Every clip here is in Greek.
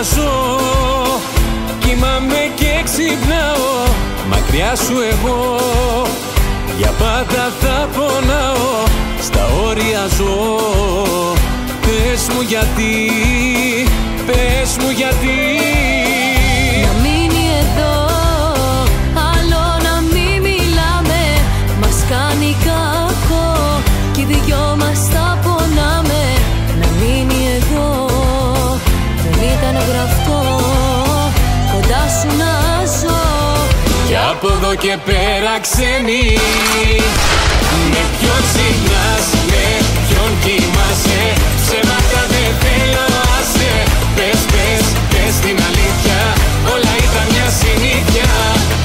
ζω, κοιμάμαι και ξυπνάω μακριά σου εγώ. Για πάντα θα πονάω, στα όρια ζω. Πες μου γιατί, πες μου γιατί. Να μείνει εδώ, άλλο να μην μιλάμε. Μας κάνει κακό κι οι δυο μας θα πονάμε. Να μείνει εδώ, δεν ήταν γραφτό κοντά σου να ζω. Κι από εδώ και πέρα ξένη, με ποιον ξυπνάς, με ποιον κοιμάσαι. Ψέματα δεν θέλω, άσε. Πες, πες, πες την αλήθεια, όλα ήταν μια συνήθεια.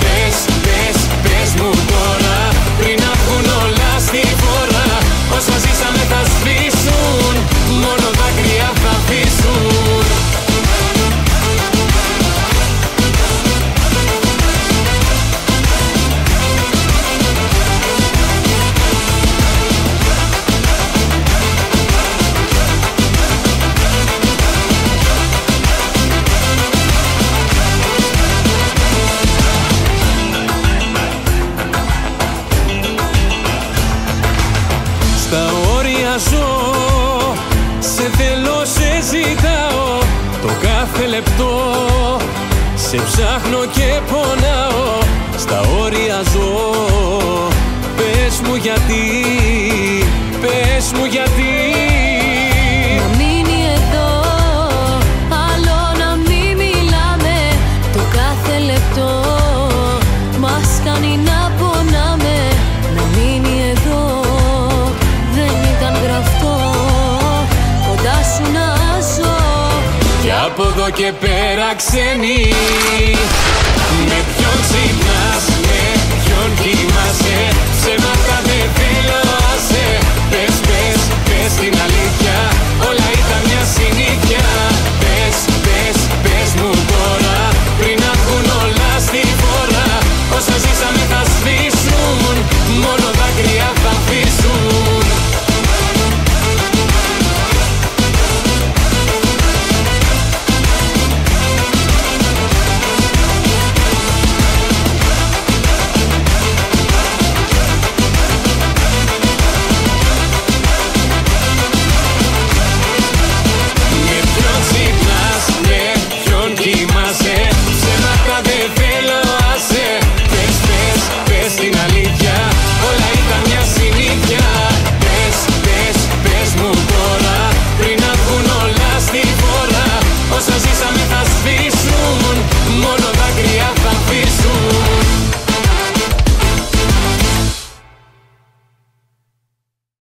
Πες, πες, πες μου τώρα, πριν να βγουν όλα στη φορά. Όσα ζήσαμε θα σβήσουν, μόνο δάκρυα θα αφήσουν. Στα όρια ζω, σε θέλω, σε ζητάω το κάθε λεπτό. Σε ψάχνω και πονάω, στα όρια ζω. Πες μου γιατί, πες μου γιατί. Να μείνει εδώ, άλλο να μην μιλάμε. Το κάθε λεπτό μας κάνει να πονάμε. Να μείνει εδώ, δεν ήταν γραφτό κοντά σου να ζω. Κι από εδώ και πέρα ξένη, με ποιον ξυπνάς,